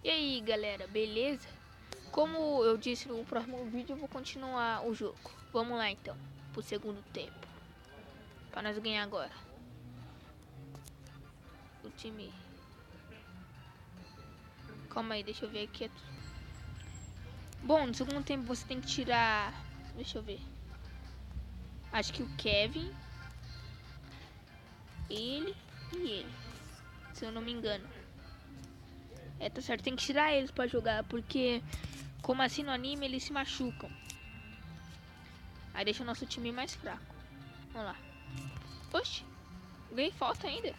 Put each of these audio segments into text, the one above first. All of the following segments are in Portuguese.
E aí galera, beleza? Como eu disse no próximo vídeo, eu vou continuar o jogo. Vamos lá então, pro segundo tempo, pra nós ganhar agora. O time... Calma aí, deixa eu ver aqui. Bom, no segundo tempo você tem que tirar... Deixa eu ver. Acho que o Kevin, ele e ele, se eu não me engano. É, tá certo, tem que tirar eles pra jogar, porque como assim no anime eles se machucam. Aí deixa o nosso time mais fraco. Vamos lá. Oxi, ganhei falta ainda.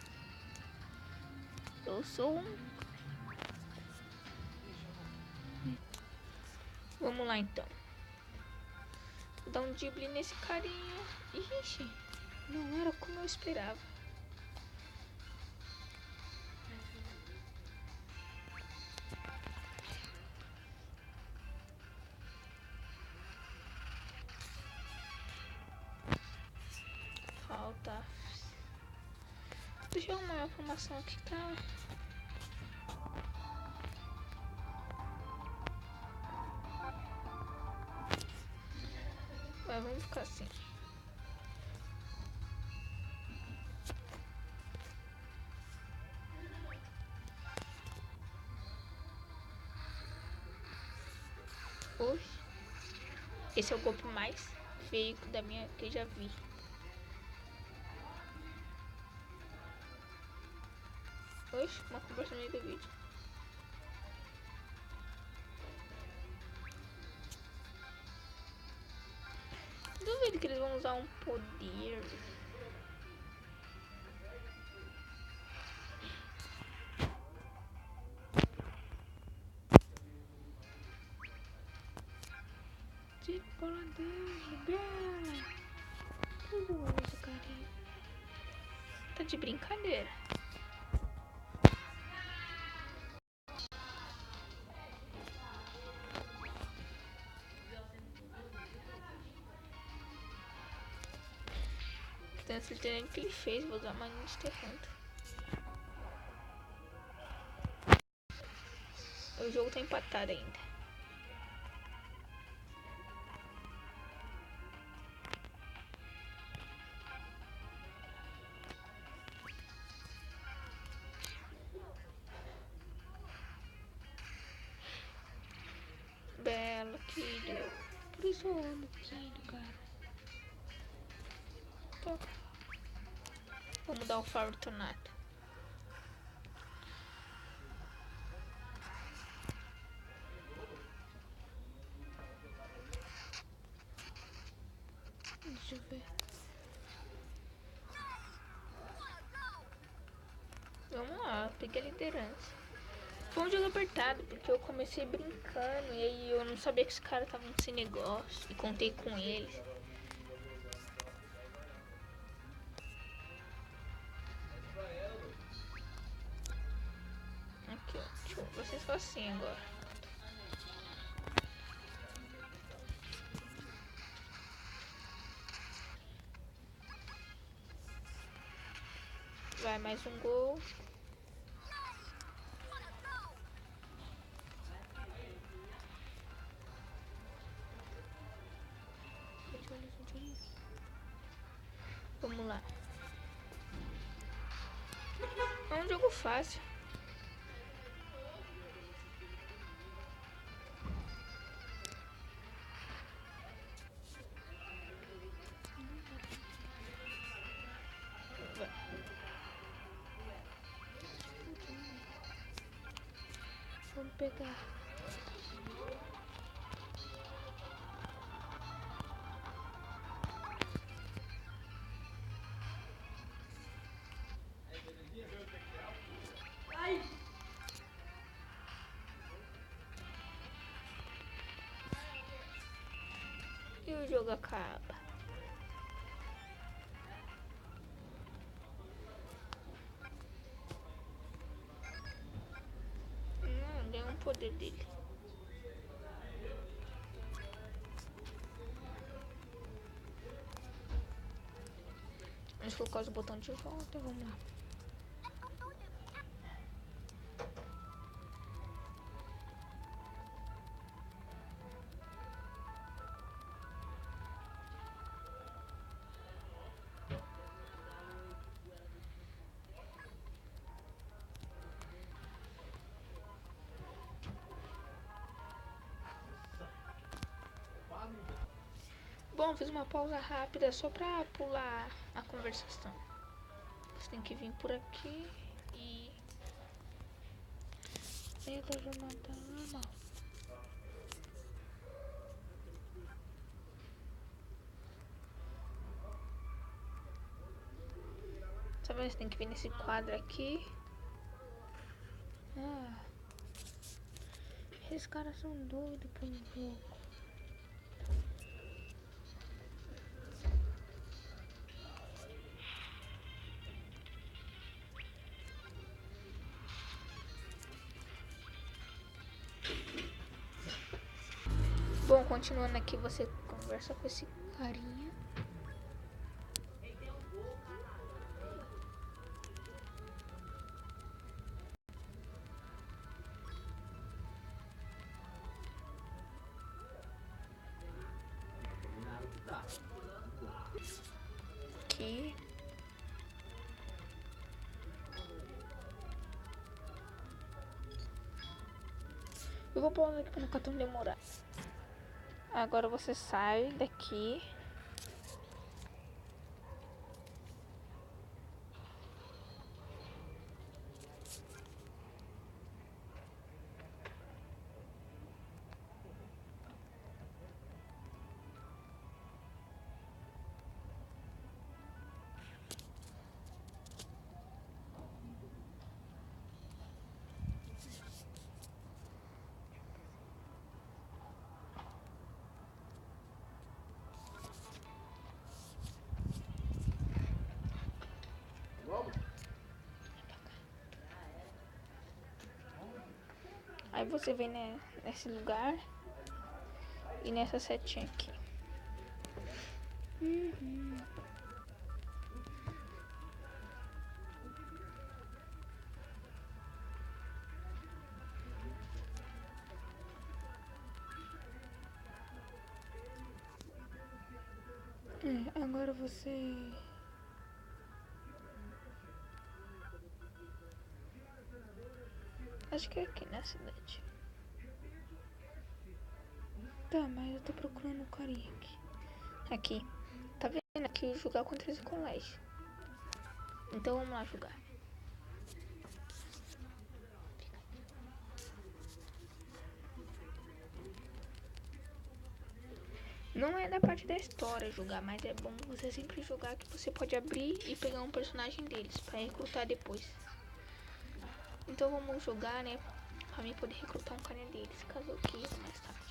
Eu sou um... Vamos lá então. Vou dar um drible nesse carinha. Ixi, não era como eu esperava. Falta. Deixa eu arrumar uma formação aqui, tá? Mas vamos ficar assim. Oxe. Esse é o golpe mais feio da minha que eu já vi. Oxe, uma conversa no meio do vídeo. Duvido que eles vão usar um poder. De bola dele, bela. Tudo isso, carinha. Tá de brincadeira. Tenho certeza que ele fez, vou usar mania de terreno. O jogo tá empatado ainda. Bela, querido. Por isso eu amo o querido, cara. Toca. Vamos dar o Fortunato. Deixa eu ver. Vamos lá, peguei a liderança. Foi um jogo apertado, porque eu comecei brincando e aí eu não sabia que os caras estavam sem negócio e contei com eles. Aqui, ó. Deixa eu ver vocês assim agora. Vai, mais um gol. Vamos lá. É um jogo fácil. Vamos pegar. E o jogo acaba. Deu um poder dele. Vamos colocar os botões de volta, vamos lá. Bom, fiz uma pausa rápida só pra pular a conversação. Você tem que vir por aqui e... dentro da jornada normal. Tá vendo? Você tem que vir nesse quadro aqui. Ah, esses caras são doidos por um jogo. Bom, continuando aqui, você conversa com esse carinha. Aqui. Eu vou pausar aqui pra não ficar tão demorado. Agora você sai daqui. Aí você vem nesse lugar e nessa setinha aqui. Agora você... acho que é aqui na cidade. Tá, mas eu tô procurando um carinha aqui. Aqui. Tá vendo aqui jogar contra esse colégio. Então vamos lá jogar. Não é da parte da história jogar, mas é bom você sempre jogar que você pode abrir e pegar um personagem deles pra recrutar depois. Então vamos jogar, né? Pra mim poder recrutar um carinha deles, caso eu queira mais tarde.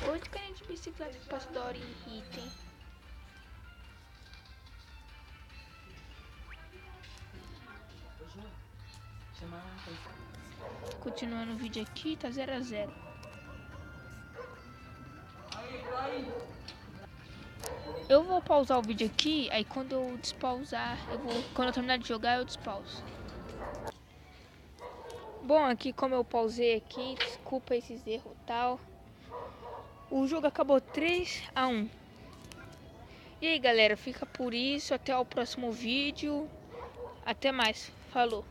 Outro carinha de bicicleta que passa da hora em item. Continuando o vídeo aqui, tá 0 a 0. Eu vou pausar o vídeo aqui, aí quando eu despausar, quando eu terminar de jogar, eu despauso. Bom, aqui como eu pausei aqui, desculpa esses erros e tal. O jogo acabou 3 a 1. E aí, galera, fica por isso, até o próximo vídeo. Até mais, falou.